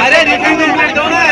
अरे रिकमेंड दो ना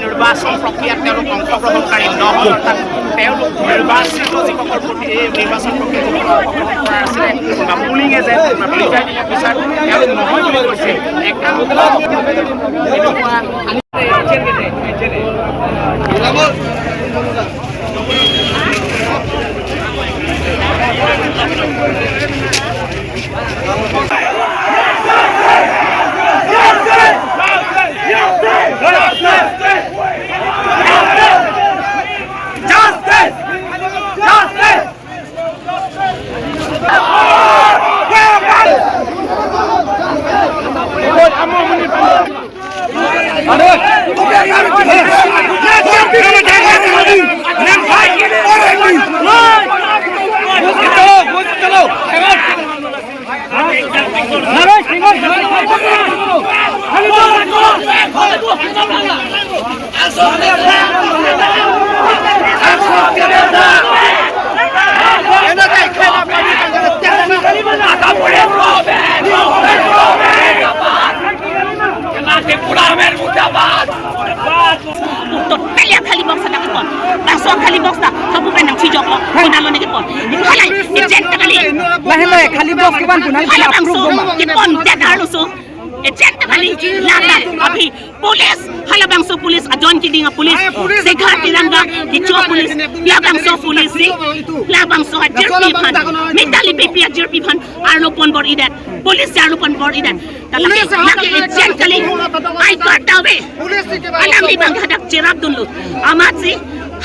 নির্বাচন প্রক্রিয়াত অংশগ্রহণকারী নহল অর্থাৎ নির্বাচিত যিসকল নির্বাচন প্ৰক্ৰিয়া পুলিং এজেণ্ট প্ৰিজাইডিং অফিচাৰ নহয় বুলি কৈছে खाली बॉक्स ना सब पे नंग चीजों को पुनालो ने के पॉन खाली एजेंट खाली लाहे खाली बॉक्स के बान पुनालो के अप्रूव गोमा के पॉन देदार सो एजेंट खाली लाता अभी पुलिस हलाबांसो पुलिस अजोन की दिंगा पुलिस से घर तिरंगा की चो पुलिस लाबांसो पुलिस से लाबांसो हजरपी फन मिताली पेपी हजरपी फन आर्नो पॉन बोर्ड इधर पुलिस से आर्नो पॉन बोर्ड इधर लगे एजेंट खाली आई करता वे अलामी बंग हदक चिराग दुल्लू आमाजी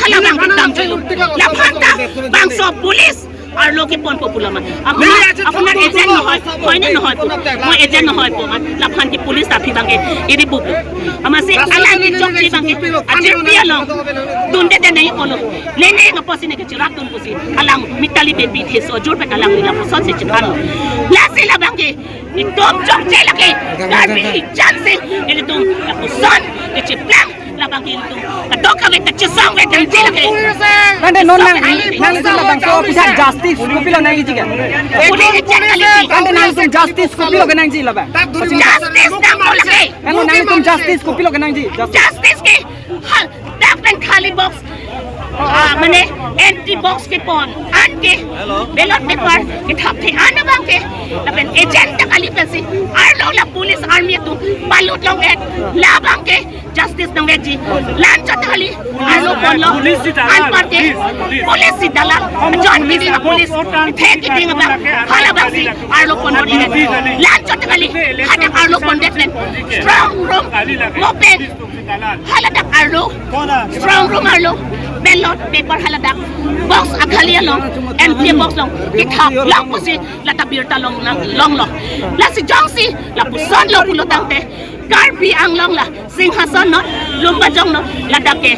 हलाबांग दाम चलो लाफाता बांसो पुलिस और लोग के पॉन पॉपुलर में अपना एजेंट न होय ने न होय मैं एजेंट न होय पोमान लाफान की पुलिस आफी बांगे इरी बुबु हमसे अलांग की चौक ची बांगे अजर पिया लो दुंदे दे नहीं बोलो लेने का पसीने के चिराग दुन पुसी अलांग मिताली बेबी थे सो जोर पे अलांग ला पुसन से चिकानो लासे ला बांगे इन टॉप चौक चे लगे गाड़ी जान से इरी तुम पुसन के चिप्लांग labangin tu kadoka we tachsang we tang jela ke kande non nang sila bang so pisa justice ko pila nang jiga puli kande nang tum justice ko pila nang jila ba justice nang mo lake kande nang tum justice ko pila nang ji justice ke dapat khali box माने anti box के pawn आन के बेलट paper के थापे आन बांग के तबेन agent Kali Pesi are लोग ला police army तू बालूट लोग ला बांग के जस्टिस नंगे जी लान चतली आर लोग पॉन लो आन पर के पुलिस सी दलाल जॉन की दी पुलिस थे की दी बा हाला बांग सी आर लोग पॉन बोली लान चतली हाटे आर लोग पॉन देफलेन स्ट्रांग रूम ओपन हाला दा आर लोग स्ट्रांग रूम आर लोग ballot paper haladak box akhali long empty box long kitap long pusi la tabirta long long la si jongsi la puson lo pulo tangte garbi ang long la singhasan no lumba jong no la dake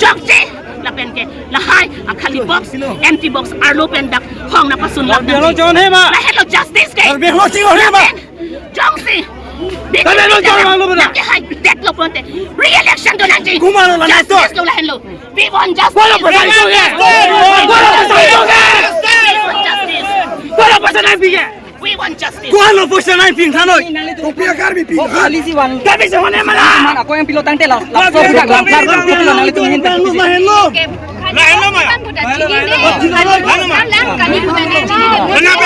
jokje la penke la hai akhali box empty box arlo pendak hong na pasun la la hello justice ke jongsi re-election do nanti justice lo lahen lo we want justice we want justice kuano pusan ai ping thanoi kopia karbi ping khali si wan kabi se hone mala mana ko yang pilot tangte la so budak lamsar ko pilot nali tu hin tak lahelo ma kenapa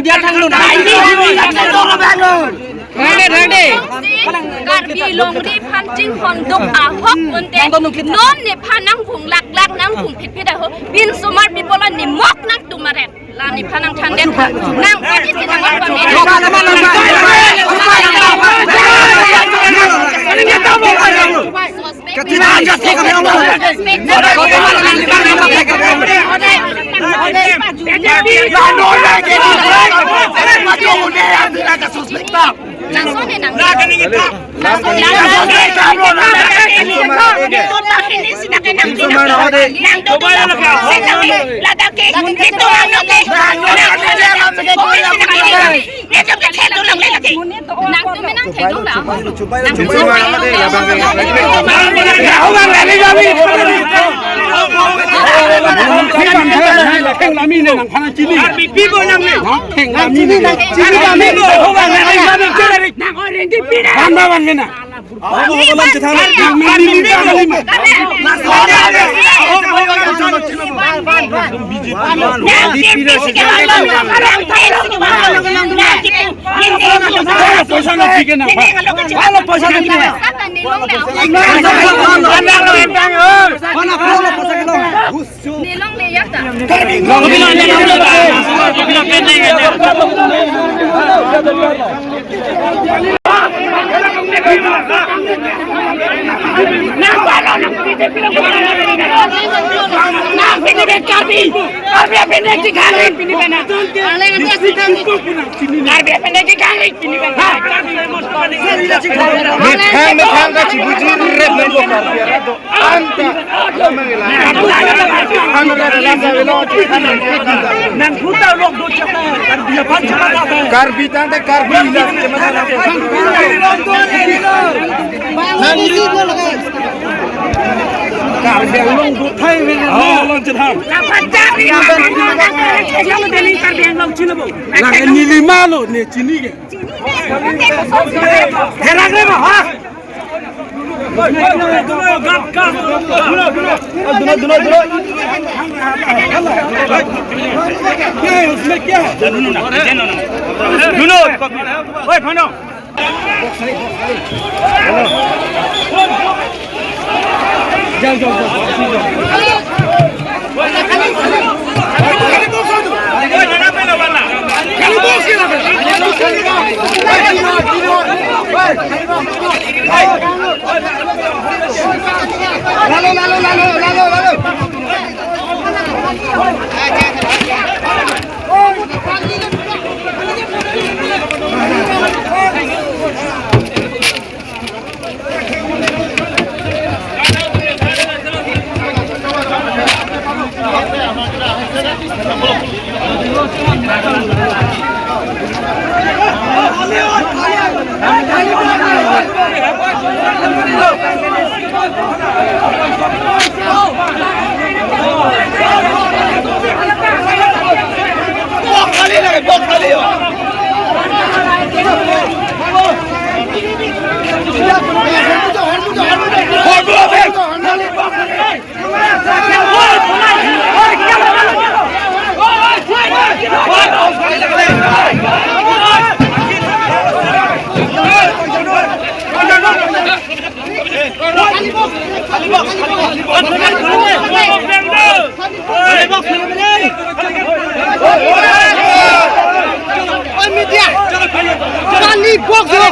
media thang lu Karbi long di pan jing hon dok ahok unte non ne panang phung lak lak nang phung phit phit ho bin sumar bipola ni mok nak tumaret la ni panang thang det nang pati tinang pa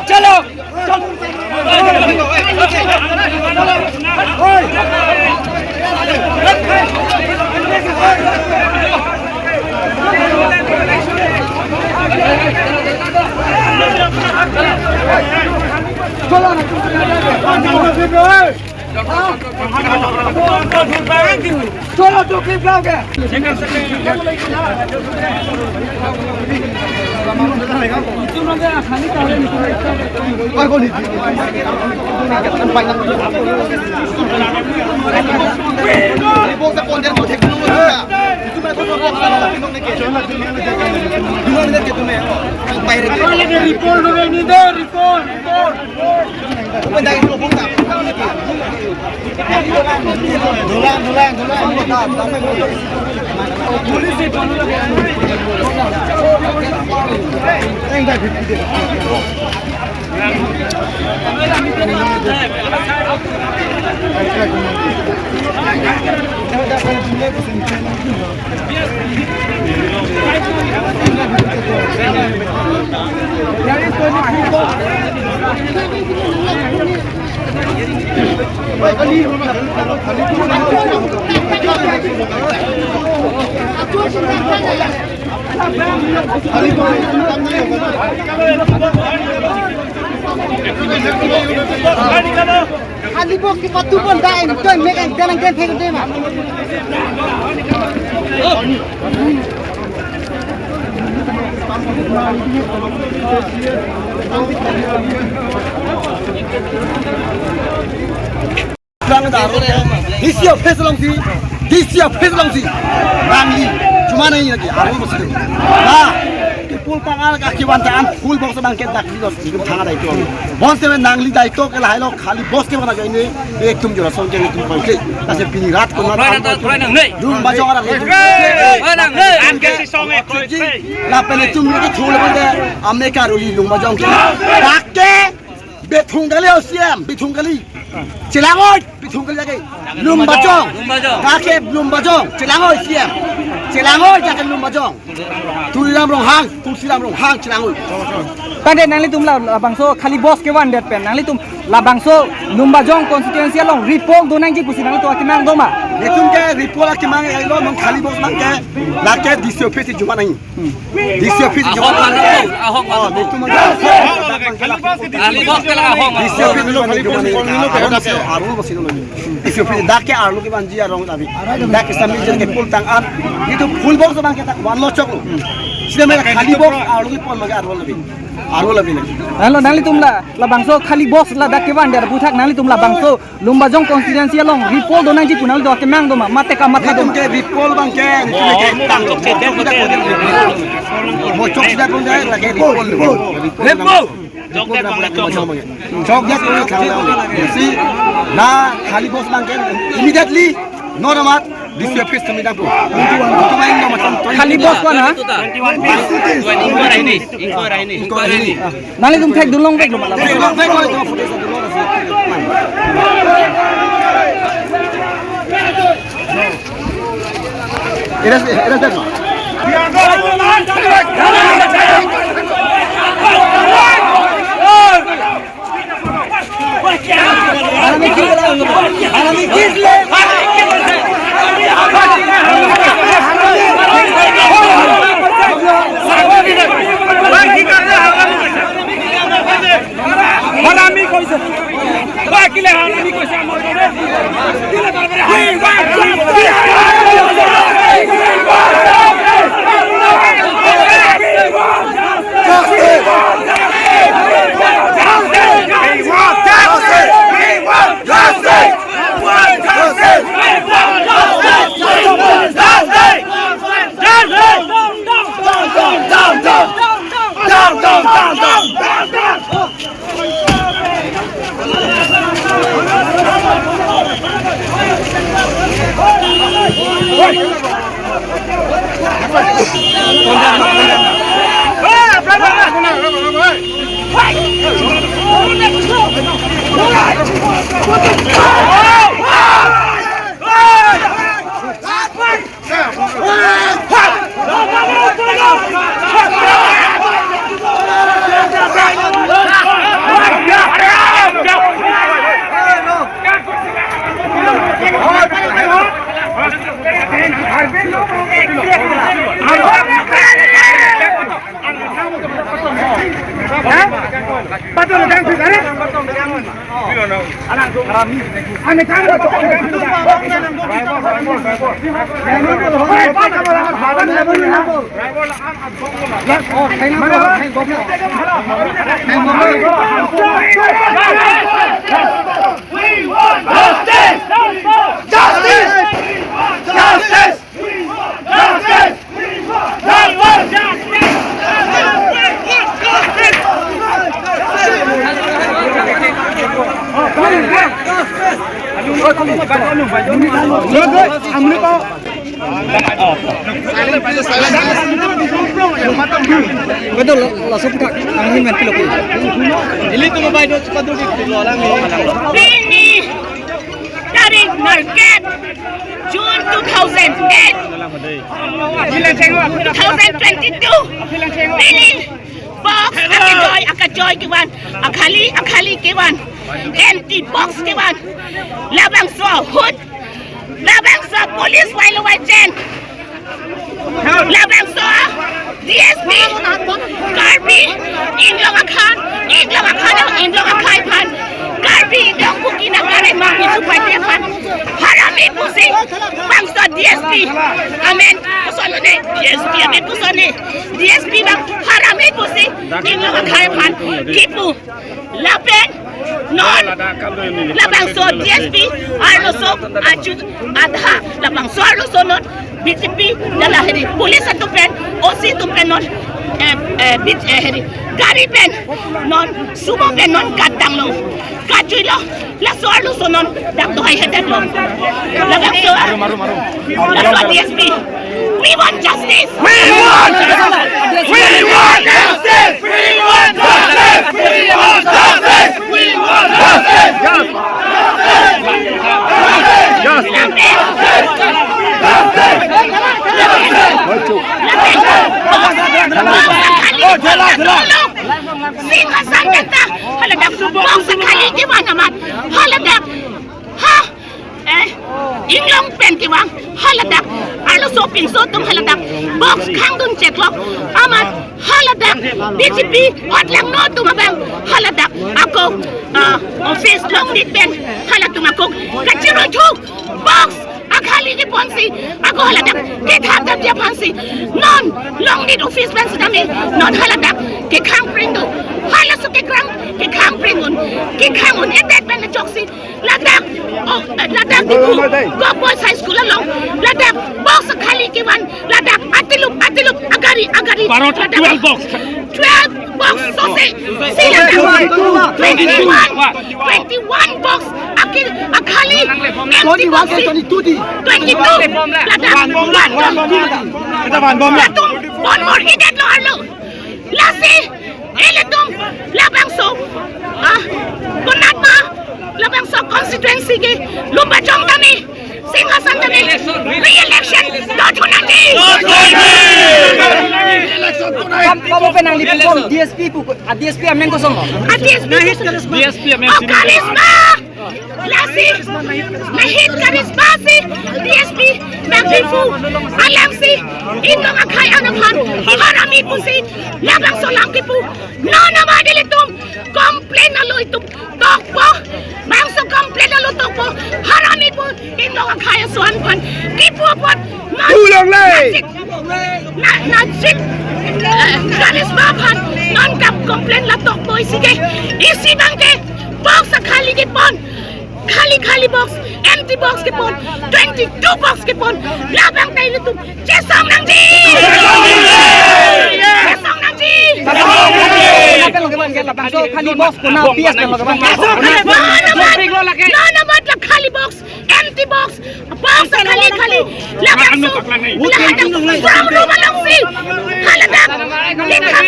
Cholo खाली बोक के पत्तू बोल दाए तो मैं एक दिन फेंक दे मा This year face long si Rangli cuma nahi lagi aru mesti nah pul tangan kaki wantaan full box bang ket dak di dos hidup thanga dai to bon se nangli dai to ke lai lo khali boss ke bana gaine ek tum jora song ke tum pang ke ase pini rat ko na dum ba jong ara nang he an ke si song e koi la pene tum ke thul bande america ruli lung ba jong ke dak ke betungali osiam betungali Cilangoy betungali lagi lum ba jong kake lum ba jong cilangoy siam cilangoy jakan lum ba jong tuliram rong hang tuliram rong hang cilangoy Tadi nangli tum la bangso khali boss ke wan det pen nangli tum la bangso lumba jong constituency long ripong do nang ji pusi nang to kimang do ma betung ke ripola kimang ai lo mong khali boss mang ke la ke disio pesi juma nahi disio pesi juma ahong betung mang khali boss ke la ahong disio pesi lo khali juma nahi aru masi lo disio pesi dak ke aru ke banji arong tabi dak ke sambil je ke pul tang an itu full box bang ke tak wan lo chok sida mera khali box aru ke pon mage aru lebih lagi Halo nangli tum la bangso khali boss la dak ke wan der puthak nangli tum la bangso lumba jong constituency long ripol do nang ji punal do kimang do ma mate ka matha do betung ke ripol bang ke tang chok se de mo chok sida kon dai la ke ripol ripol Jok dia si na khali boss bang ke immediately no ramat this your face to me dapo tu main no macam khali boss ko na inquiry nangli tum thek dulong bek do ma la long back ko to footage dulong Eres de Betul, langsung kak, angin nanti loh. Ini tuh mau bayar cepat dulu di orang Ini dari market June 2008 2022 Ini box akajoy kiwan akali kiwan empty box kiwan labang so hood labang so police wile wajen labang so DSP Garbi inglong akan pan Garbi inglong kuki na kare mangi supay tepan harami pusi bangsa DSP amen kusone DSP amen kusone DSP bang harami pusi inglong akan pan kipu lapen non labang so DSP arlo so aju adha labang so arlo so non BTP dalahiri police atupen OC tupen non heri gari pen non sumo pen non katang lo kacuy lo la soar lo sonon dak to hay hetet lo la dak so la so DSP we want justice we want justice we want justice we want justice we want justice we want justice Singa sangkata haladak subong sekali gimana mat haladak inglong pen kiwang haladak alo shopping so tum haladak box khang dun check lo amat haladak BTP otlang no tum abang haladak ako office long dit pen halatum ako kachiro thuk box akali ni ponsi ako haladak ke thap dia ponsi non long need office pen sedami non haladak ke khang pring do halasu ke khang pring un ke khang un etet pen joksi ladak ladak go boys high school long ladak box akali ki wan ladak atiluk agari 12 box so say ladak 21 box akali 22 ladak one more idet lo arlo lasi eletum labang so kunatma labang so constituency ke lumba jong kami Singhasan kami re-election Dotunati Kamu penang lipukol DSP amen kosong lo DSP amen karisma lasi nahit karisma si DSP nakifu alam si ino ngakay anapan harami po si labang so lang kipu no naman dilitum complain na lo itum tokpo bangso complain na lo tokpo harami po ino ngakay suan pan kipu apot najit karisma pan non kap complain la tokpo sige isi bangke box akali kipon Kali box, empty box ke pon, 22 box ke pon, labang tayo nito, Chesong nang ji! Chesong nang ji! Kenapa lo keban kita bangso kali box kuna bias kan lo keban No naman lang kali box, empty box, box kali, labang so, lahat from rumah lang si, haladak, kitap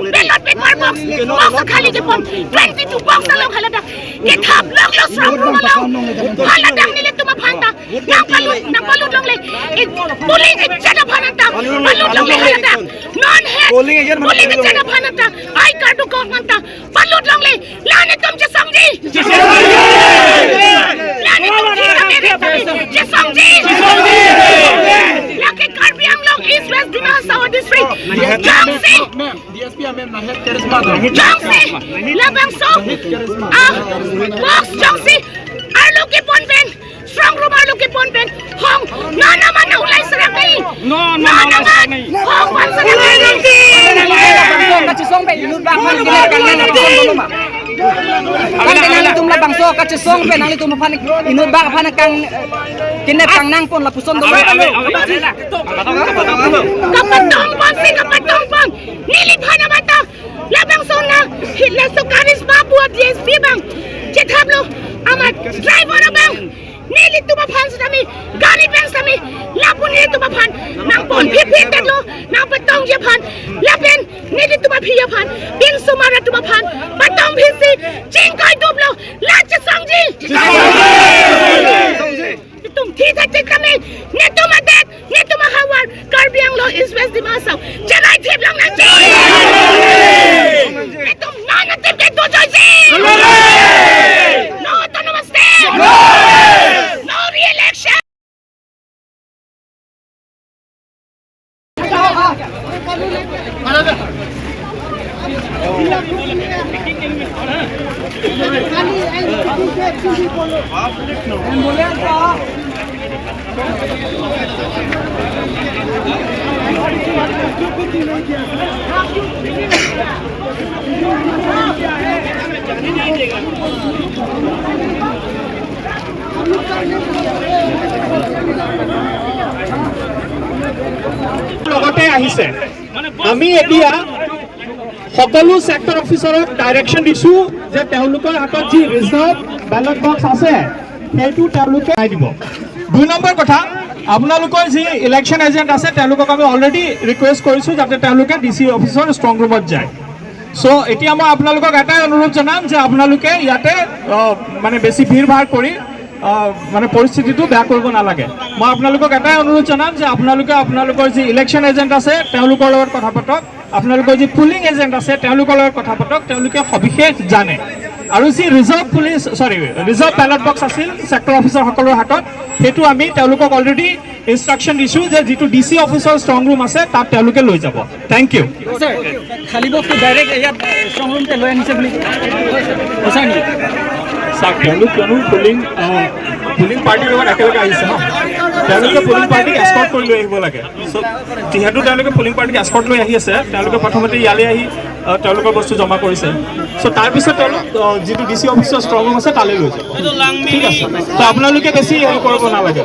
belot paper box, box kali ke pon, 22 box na lang haladak, kitap lang los from rumah lang, haladak nila tumapanta, nang palut lang le, muling itjana pananta, palut lang le haladak, non-head, muling itjana pananta, ay kardu ko manta, palut lang le, lani tum Chesong ji! Lani tum Chesong ji! Laki Karbi ang long, East West Dimasawa district. Jongsi. Jongsi. Labangso. Box Jongsi. Arluki Ponpen. Strong room Arluki Ponpen. Hong. No naman na ulay sarakay. No naman. Hong pan sarakay. Bangso kacusong pe inut bang pan killer kan nang puson dulu ma. Kan nang tum la bangso kacusong pe nang tum pan inut bang pan kang kinep kang nang pon la puson dulu. Kapatong pang si kapatong pang. Niliphan na mata. Labang so na. Hitler so karis babuat DSP bang. Jethablo. Amat driver na bang. Nilit tumapan sa kami. Gani bang sa kami. Lapon nilit tumapan. Nang pon pipit tatlo. Nang patong yapan. Lapin nilit tumapi yapan. Bin sumara tumapan. Patong pinsi. Jingkoy dublo. Lacha sangji. Itum kita cik kami. Neto madet. Neto mahawar. Karbiang lo is West Dimasaw. Janay tip lang ng jing. Itum nanatip kay Tujoy Jing. No autonomous state. No re-election. লগতে আহিছে আমি এতিয়া সকলো sector অফিচাৰক direction দিছো যে তেওঁলোকৰ হাতত যি ৰিজাৰ্ভ ব্যালট বক্স আছে সেইটো তেওঁলোকে দিব। 2 নম্বৰ কথা আপোনালোকৰ যি ইলেকশ্যন এজেণ্ট আছে তেওঁলোকক আমি অলৰেডি ৰিকুৱেষ্ট কৰিছো যাতে তেওঁলোকে ডিসি অফিচৰ ষ্ট্ৰং ৰুমত যায়। সো এতিয়া মই আপোনালোকক এটাই অনুৰোধ জনাম যে আপোনালোকে ইয়াতে মানে বেছি ভিৰ ভাৰ কৰি মানে পৰিস্থিতিটো বেয়া কৰিব নালাগে। মই আপোনালোকক এটাই অনুৰোধ জনাম যে আপোনালোকৰ যি ইলেকশ্যন এজেণ্ট আছে তেওঁলোকৰ লগত কথা পাতক, আপোনালোকৰ যি পুলিং এজেণ্ট আছে তেওঁলোকৰ লগত কথা পাতক, তেওঁলোকে সবিশেষ জানে। আৰু যি ৰিজাৰ্ভ ব্যালট বক্স আছিল সেক্টৰ অফিচাৰ সকলৰ হাতত সেইটো আমি তেওঁলোকক অলৰেডি ইনষ্ট্ৰাকশ্যন দিছো যে যিটো ডিসি অফিচৰ ষ্ট্ৰং ৰুম আছে তাত তেওঁলোকে লৈ যাব। Thank you. খালি বক্সটো ডাইৰেক্ট ইয়াত ষ্ট্ৰং ৰুমতে লৈ আনিছে বুলি কৈছা নেকি? চাওক তেওঁলোক কিয়নো পুলিং পাৰ্টিৰ লগত একেলগে আহিছে ন, তেওঁলোকে পুলিং পাৰ্টিক এস্কৰ্ট কৰি লৈ আহিব লাগে। চ' যিহেতু তেওঁলোকে পুলিং পাৰ্টিক এস্কৰ্ট লৈ আহি আছে তেওঁলোকে প্ৰথমতে ইয়ালৈ আহি তেওঁলোকৰ বস্তু জমা কৰিছে। চ' তাৰপিছত তেওঁলোক যিটো ডিসি অফিচৰ ষ্ট্ৰং ৰুম আছে তালৈ লৈ যাব। ঠিক আছে, তো আপোনালোকে বেছি হেৰি কৰিব নালাগে।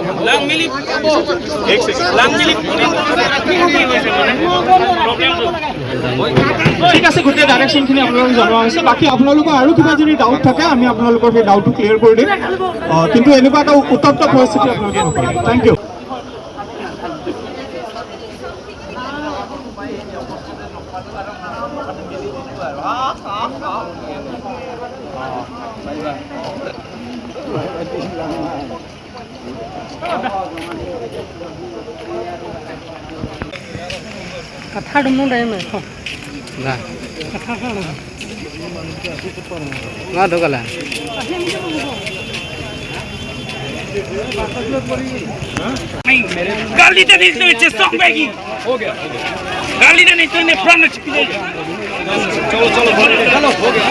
ঠিক আছে, গোটেই ডাইৰেকশ্যনখিনি আপোনালোকক জনোৱা হৈছে। বাকী আপোনালোকৰ আৰু কিবা যদি ডাউট থাকে আমি আপোনালোকৰ সেই ডাউটটো ক্লিয়াৰ কৰি দিম, কিন্তু এনেকুৱা এটা উত্তপ্ত পৰিস্থিতি আপোনালোকে নকৰিব। Thank you. কথা ডুমো টাইম না না ঢোকালা गाली देने तो इच्छे सॉन्ग बैगी हो गया गाली देने तो इन्हें प्राण चिपक जाएगा। चलो चलो चलो हो गया।